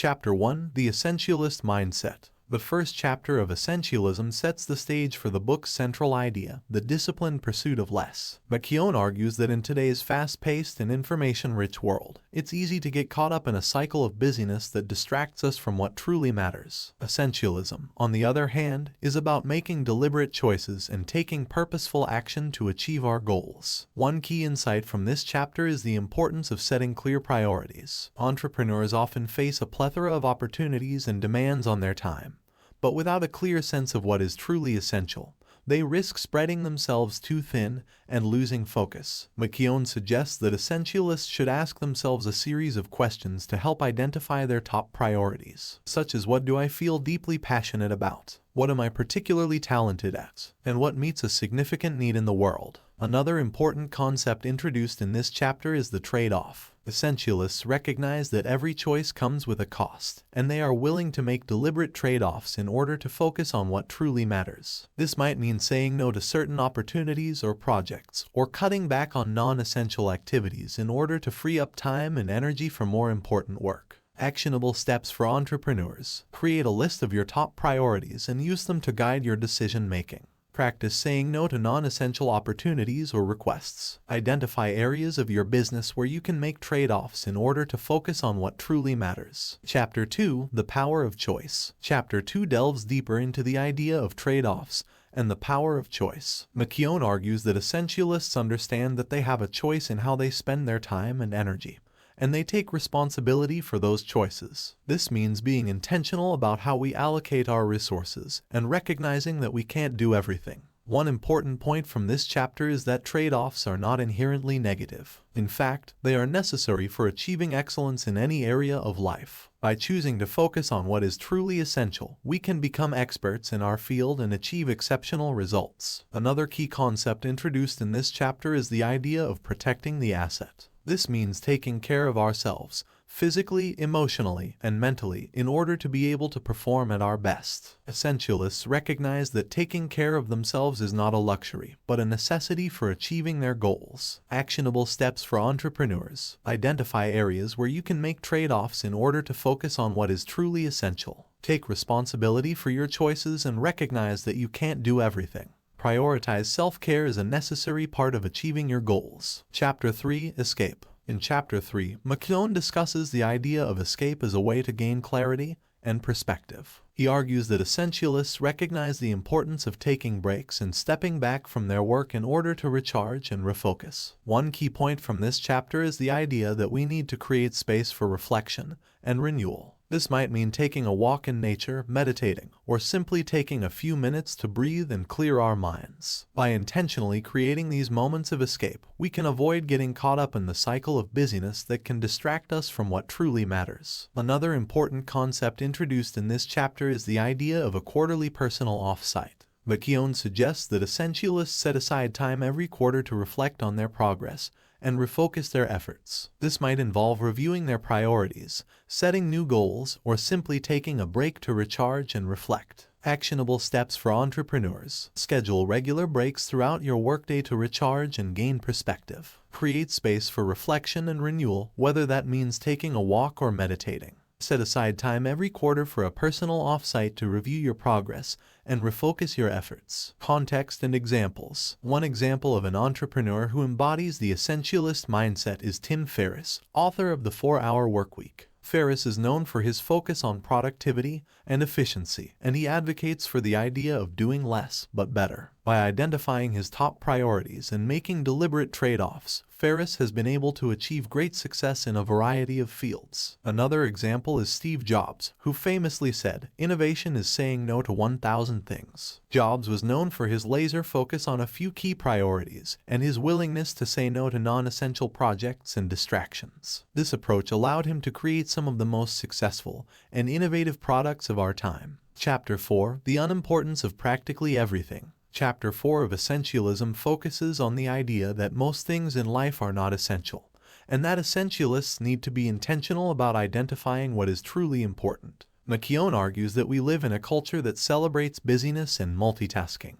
Chapter 1: The Essentialist Mindset. The first chapter of Essentialism sets the stage for the book's central idea, the disciplined pursuit of less. McKeown argues that in today's fast-paced and information-rich world, it's easy to get caught up in a cycle of busyness that distracts us from what truly matters. Essentialism, on the other hand, is about making deliberate choices and taking purposeful action to achieve our goals. One key insight from this chapter is the importance of setting clear priorities. Entrepreneurs often face a plethora of opportunities and demands on their time. But without a clear sense of what is truly essential, they risk spreading themselves too thin and losing focus. McKeown suggests that essentialists should ask themselves a series of questions to help identify their top priorities, such as what do I feel deeply passionate about? What am I particularly talented at? And what meets a significant need in the world? Another important concept introduced in this chapter is the trade-off. Essentialists recognize that every choice comes with a cost, and they are willing to make deliberate trade-offs in order to focus on what truly matters. This might mean saying no to certain opportunities or projects, or cutting back on non-essential activities in order to free up time and energy for more important work. Actionable steps for entrepreneurs. Create a list of your top priorities and use them to guide your decision-making. Practice saying no to non-essential opportunities or requests. Identify areas of your business where you can make trade-offs in order to focus on what truly matters. Chapter 2: The Power of Choice. Chapter 2 delves deeper into the idea of trade-offs and the power of choice. McKeown argues that essentialists understand that they have a choice in how they spend their time and energy, and they take responsibility for those choices. This means being intentional about how we allocate our resources and recognizing that we can't do everything. One important point from this chapter is that trade-offs are not inherently negative. In fact, they are necessary for achieving excellence in any area of life. By choosing to focus on what is truly essential, we can become experts in our field and achieve exceptional results. Another key concept introduced in this chapter is the idea of protecting the asset. This means taking care of ourselves, physically, emotionally, and mentally, in order to be able to perform at our best. Essentialists recognize that taking care of themselves is not a luxury, but a necessity for achieving their goals. Actionable steps for entrepreneurs. Identify areas where you can make trade-offs in order to focus on what is truly essential. Take responsibility for your choices and recognize that you can't do everything. Prioritize self-care as a necessary part of achieving your goals. Chapter 3: Escape. In Chapter 3, McKeown discusses the idea of escape as a way to gain clarity and perspective. He argues that essentialists recognize the importance of taking breaks and stepping back from their work in order to recharge and refocus. One key point from this chapter is the idea that we need to create space for reflection and renewal. This might mean taking a walk in nature, meditating, or simply taking a few minutes to breathe and clear our minds. By intentionally creating these moments of escape, we can avoid getting caught up in the cycle of busyness that can distract us from what truly matters. Another important concept introduced in this chapter is the idea of a quarterly personal offsite. McKeown suggests that essentialists set aside time every quarter to reflect on their progress and refocus their efforts. This might involve reviewing their priorities, setting new goals, or simply taking a break to recharge and reflect. Actionable steps for entrepreneurs. Schedule regular breaks throughout your workday to recharge and gain perspective. Create space for reflection and renewal, whether that means taking a walk or meditating. Set aside time every quarter for a personal offsite to review your progress and refocus your efforts. Context and examples. One example of an entrepreneur who embodies the essentialist mindset is Tim Ferriss, author of The 4-Hour Workweek. Ferriss is known for his focus on productivity and efficiency, and he advocates for the idea of doing less but better. By identifying his top priorities and making deliberate trade-offs, Ferriss has been able to achieve great success in a variety of fields. Another example is Steve Jobs, who famously said, "Innovation is saying no to 1,000 things." Jobs was known for his laser focus on a few key priorities and his willingness to say no to non-essential projects and distractions. This approach allowed him to create some of the most successful and innovative products of our time. Chapter 4: The Unimportance of Practically Everything. Chapter 4 of Essentialism focuses on the idea that most things in life are not essential, and that essentialists need to be intentional about identifying what is truly important. McKeown argues that we live in a culture that celebrates busyness and multitasking,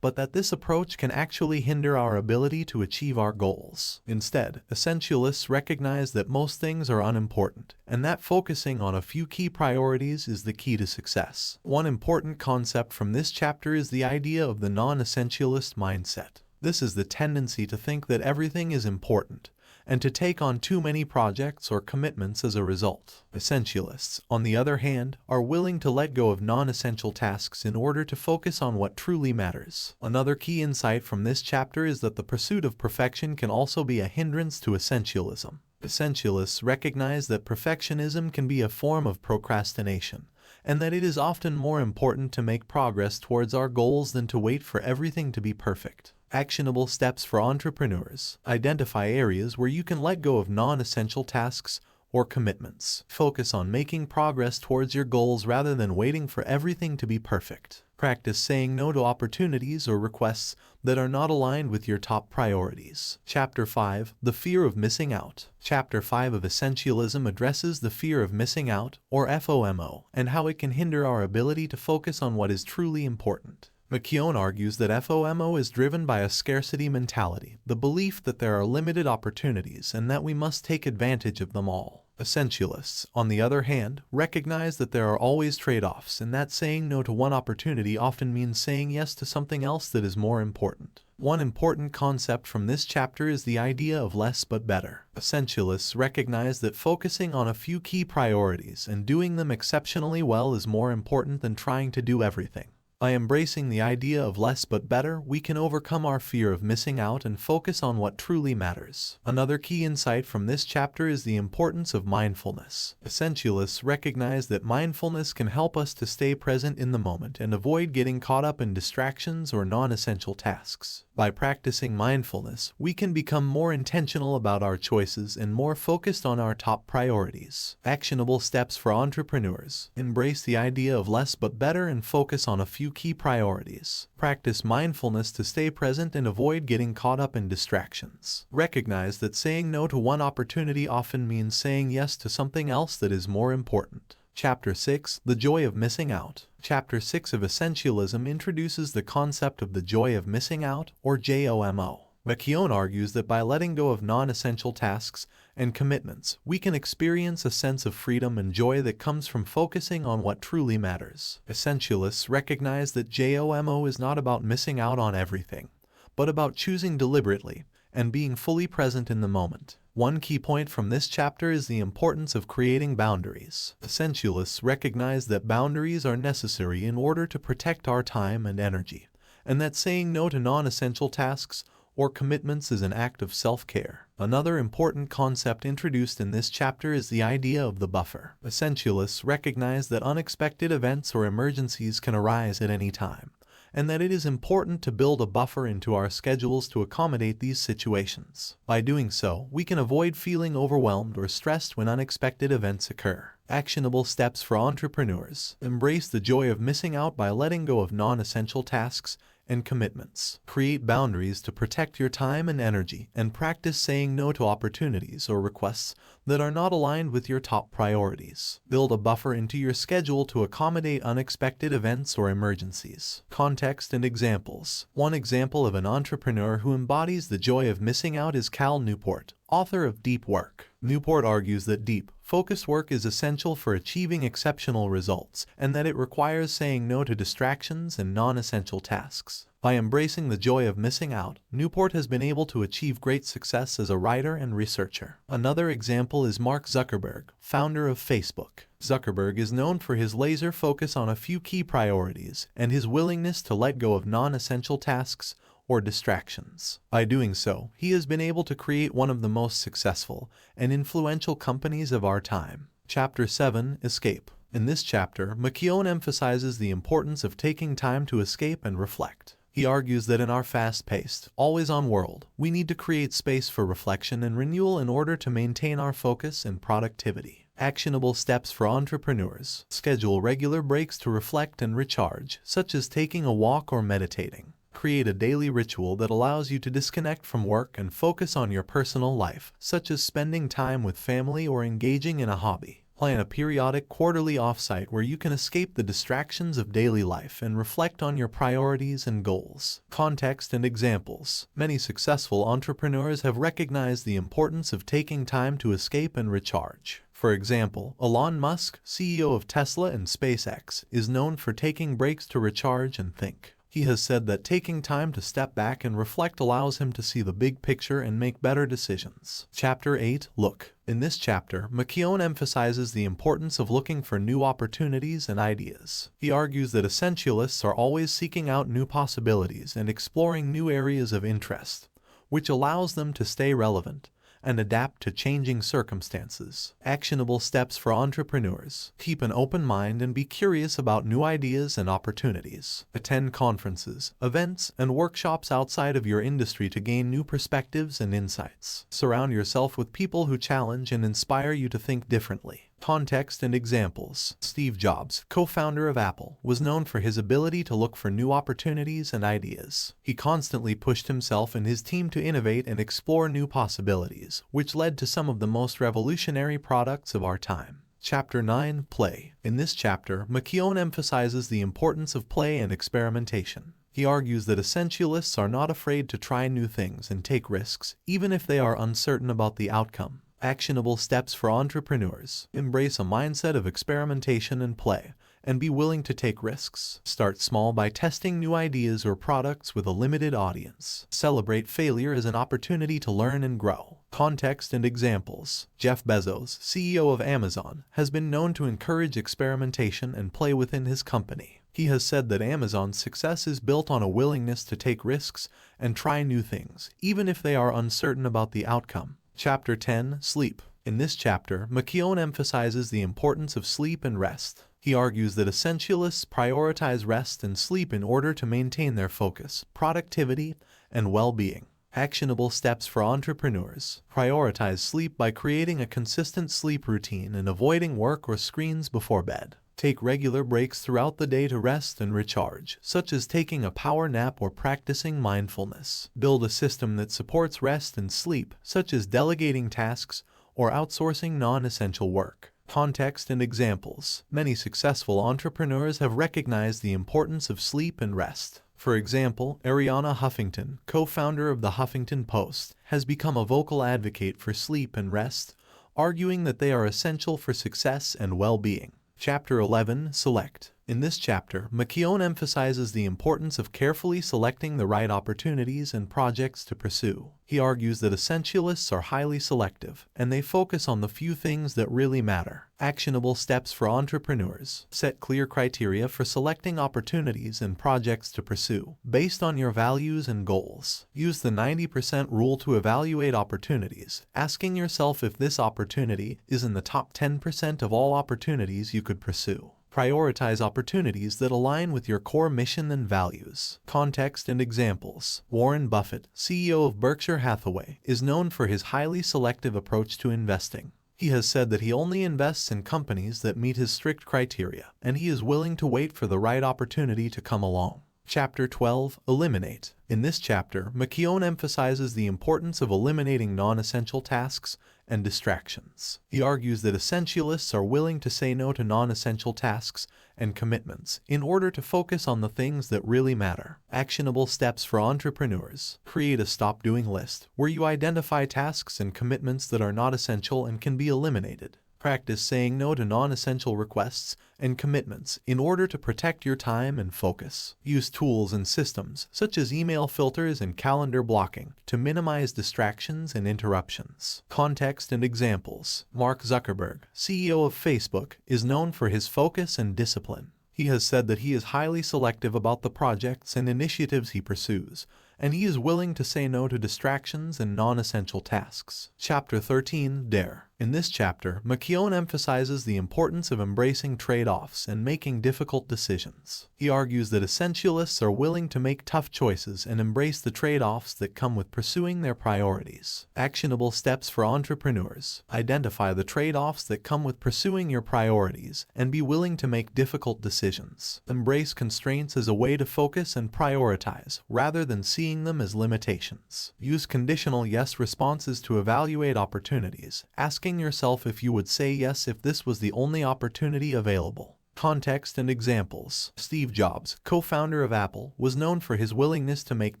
but that this approach can actually hinder our ability to achieve our goals. Instead, essentialists recognize that most things are unimportant, and that focusing on a few key priorities is the key to success. One important concept from this chapter is the idea of the non-essentialist mindset. This is the tendency to think that everything is important, and to take on too many projects or commitments as a result. Essentialists, on the other hand, are willing to let go of non-essential tasks in order to focus on what truly matters. Another key insight from this chapter is that the pursuit of perfection can also be a hindrance to essentialism. Essentialists recognize that perfectionism can be a form of procrastination, and that it is often more important to make progress towards our goals than to wait for everything to be perfect. Actionable steps for entrepreneurs. Identify areas where you can let go of non-essential tasks or commitments. Focus on making progress towards your goals rather than waiting for everything to be perfect. Practice saying no to opportunities or requests that are not aligned with your top priorities. Chapter 5. The Fear of Missing Out. Chapter 5 of Essentialism addresses the fear of missing out, or FOMO, and how it can hinder our ability to focus on what is truly important. McKeown argues that FOMO is driven by a scarcity mentality, the belief that there are limited opportunities and that we must take advantage of them all. Essentialists, on the other hand, recognize that there are always trade-offs and that saying no to one opportunity often means saying yes to something else that is more important. One important concept from this chapter is the idea of less but better. Essentialists recognize that focusing on a few key priorities and doing them exceptionally well is more important than trying to do everything. By embracing the idea of less but better, we can overcome our fear of missing out and focus on what truly matters. Another key insight from this chapter is the importance of mindfulness. Essentialists recognize that mindfulness can help us to stay present in the moment and avoid getting caught up in distractions or non-essential tasks. By practicing mindfulness, we can become more intentional about our choices and more focused on our top priorities. Actionable steps for entrepreneurs. Embrace the idea of less but better and focus on a few key priorities. Practice mindfulness to stay present and avoid getting caught up in distractions. Recognize that saying no to one opportunity often means saying yes to something else that is more important. Chapter 6. The Joy of Missing Out. Chapter 6 of Essentialism introduces the concept of the joy of missing out, or JOMO. McKeown argues that by letting go of non-essential tasks and commitments, we can experience a sense of freedom and joy that comes from focusing on what truly matters. Essentialists recognize that JOMO is not about missing out on everything, but about choosing deliberately and being fully present in the moment. One key point from this chapter is the importance of creating boundaries. Essentialists recognize that boundaries are necessary in order to protect our time and energy, and that saying no to non-essential tasks or commitments is an act of self-care. Another important concept introduced in this chapter is the idea of the buffer. Essentialists recognize that unexpected events or emergencies can arise at any time, and that it is important to build a buffer into our schedules to accommodate these situations. By doing so, we can avoid feeling overwhelmed or stressed when unexpected events occur. Actionable steps for entrepreneurs. Embrace the joy of missing out by letting go of non-essential tasks and commitments. Create boundaries to protect your time and energy, and practice saying no to opportunities or requests that are not aligned with your top priorities. Build a buffer into your schedule to accommodate unexpected events or emergencies. Context and examples. One example of an entrepreneur who embodies the joy of missing out is Cal Newport, author of Deep Work. Newport argues that deep, focused work is essential for achieving exceptional results, and that it requires saying no to distractions and non-essential tasks. By embracing the joy of missing out, Newport has been able to achieve great success as a writer and researcher. Another example is Mark Zuckerberg, founder of Facebook. Zuckerberg is known for his laser focus on a few key priorities and his willingness to let go of non-essential tasks or distractions. By doing so, he has been able to create one of the most successful and influential companies of our time. Chapter 7. Escape. In this chapter, McKeown emphasizes the importance of taking time to escape and reflect. He argues that in our fast-paced, always-on world, we need to create space for reflection and renewal in order to maintain our focus and productivity. Actionable steps for entrepreneurs. Schedule regular breaks to reflect and recharge, such as taking a walk or meditating. Create a daily ritual that allows you to disconnect from work and focus on your personal life, such as spending time with family or engaging in a hobby. Plan a periodic quarterly offsite where you can escape the distractions of daily life and reflect on your priorities and goals. Context and examples. Many successful entrepreneurs have recognized the importance of taking time to escape and recharge. For example, Elon Musk, CEO of Tesla and SpaceX, is known for taking breaks to recharge and think. He has said that taking time to step back and reflect allows him to see the big picture and make better decisions. Chapter 8. Look. In this chapter, McKeown emphasizes the importance of looking for new opportunities and ideas. He argues that essentialists are always seeking out new possibilities and exploring new areas of interest, which allows them to stay relevant and adapt to changing circumstances. Actionable steps for entrepreneurs. Keep an open mind and be curious about new ideas and opportunities. Attend conferences, events, and workshops outside of your industry to gain new perspectives and insights. Surround yourself with people who challenge and inspire you to think differently. Context and examples. Steve Jobs, co-founder of Apple, was known for his ability to look for new opportunities and ideas. He constantly pushed himself and his team to innovate and explore new possibilities, which led to some of the most revolutionary products of our time. Chapter 9. Play. In this chapter, McKeown emphasizes the importance of play and experimentation. He argues that essentialists are not afraid to try new things and take risks, even if they are uncertain about the outcome. Actionable steps for entrepreneurs. Embrace a mindset of experimentation and play, and be willing to take risks. Start small by testing new ideas or products with a limited audience. Celebrate failure as an opportunity to learn and grow. Context and examples. Jeff Bezos, CEO of Amazon, has been known to encourage experimentation and play within his company. He has said that Amazon's success is built on a willingness to take risks and try new things, even if they are uncertain about the outcome. Chapter 10. Sleep. In this chapter, McKeown emphasizes the importance of sleep and rest. He argues that essentialists prioritize rest and sleep in order to maintain their focus, productivity, and well-being. Actionable steps for entrepreneurs. Prioritize sleep by creating a consistent sleep routine and avoiding work or screens before bed. Take regular breaks throughout the day to rest and recharge, such as taking a power nap or practicing mindfulness. Build a system that supports rest and sleep, such as delegating tasks or outsourcing non-essential work. Context and examples. Many successful entrepreneurs have recognized the importance of sleep and rest. For example, Arianna Huffington, co-founder of the Huffington Post, has become a vocal advocate for sleep and rest, arguing that they are essential for success and well-being. Chapter 11. Select. In this chapter, McKeown emphasizes the importance of carefully selecting the right opportunities and projects to pursue. He argues that essentialists are highly selective, and they focus on the few things that really matter. Actionable steps for entrepreneurs. Set clear criteria for selecting opportunities and projects to pursue, based on your values and goals. Use the 90% rule to evaluate opportunities, asking yourself if this opportunity is in the top 10% of all opportunities you could pursue. Prioritize opportunities that align with your core mission and values. Context and examples. Warren Buffett, CEO of Berkshire Hathaway, is known for his highly selective approach to investing. He has said that he only invests in companies that meet his strict criteria, and he is willing to wait for the right opportunity to come along. Chapter 12. Eliminate. In this chapter, McKeown emphasizes the importance of eliminating non-essential tasks and distractions. He argues that essentialists are willing to say no to non-essential tasks and commitments in order to focus on the things that really matter. Actionable steps for entrepreneurs. Create a stop doing list where you identify tasks and commitments that are not essential and can be eliminated. Practice saying no to non-essential requests and commitments in order to protect your time and focus. Use tools and systems, such as email filters and calendar blocking, to minimize distractions and interruptions. Context and examples. Mark Zuckerberg, CEO of Facebook, is known for his focus and discipline. He has said that he is highly selective about the projects and initiatives he pursues, and he is willing to say no to distractions and non-essential tasks. Chapter 13. Dare. In this chapter, McKeown emphasizes the importance of embracing trade-offs and making difficult decisions. He argues that essentialists are willing to make tough choices and embrace the trade-offs that come with pursuing their priorities. Actionable steps for entrepreneurs. Identify the trade-offs that come with pursuing your priorities and be willing to make difficult decisions. Embrace constraints as a way to focus and prioritize, rather than seeing them as limitations. Use conditional yes responses to evaluate opportunities, asking asking yourself if you would say yes if this was the only opportunity available. Context and examples. Steve Jobs, co-founder of Apple, was known for his willingness to make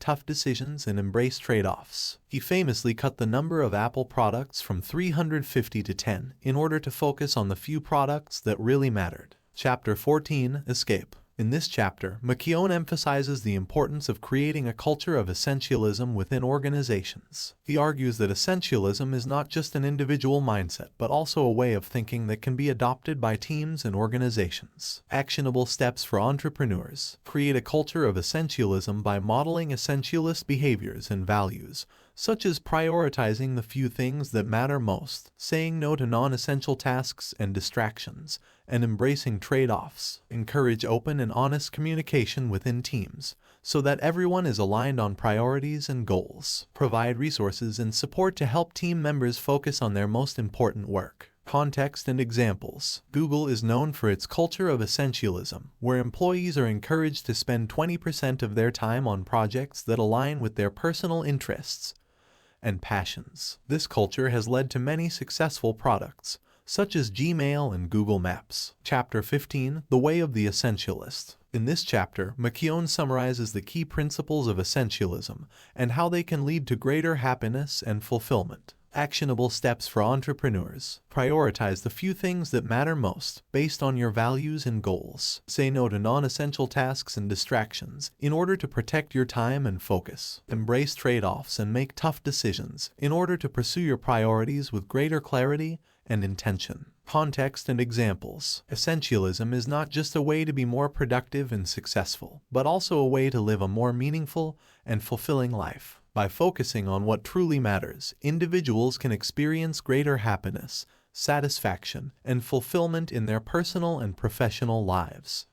tough decisions and embrace trade-offs. He famously cut the number of Apple products from 350 to 10 in order to focus on the few products that really mattered. Chapter 14, Escape. In this chapter, McKeown emphasizes the importance of creating a culture of essentialism within organizations. He argues that essentialism is not just an individual mindset, but also a way of thinking that can be adopted by teams and organizations. Actionable steps for entrepreneurs. Create a culture of essentialism by modeling essentialist behaviors and values, such as prioritizing the few things that matter most, saying no to non-essential tasks and distractions, and embracing trade-offs. Encourage open and honest communication within teams, so that everyone is aligned on priorities and goals. Provide resources and support to help team members focus on their most important work. Context and examples. Google is known for its culture of essentialism, where employees are encouraged to spend 20% of their time on projects that align with their personal interests and passions. This culture has led to many successful products, such as Gmail and Google Maps. Chapter 15, The Way of the Essentialist. In this chapter, McKeown summarizes the key principles of essentialism and how they can lead to greater happiness and fulfillment. Actionable steps for entrepreneurs. Prioritize the few things that matter most based on your values and goals. Say no to non-essential tasks and distractions in order to protect your time and focus. Embrace trade-offs and make tough decisions in order to pursue your priorities with greater clarity and intention. Context and examples. Essentialism is not just a way to be more productive and successful, but also a way to live a more meaningful and fulfilling life. By focusing on what truly matters, individuals can experience greater happiness, satisfaction, and fulfillment in their personal and professional lives.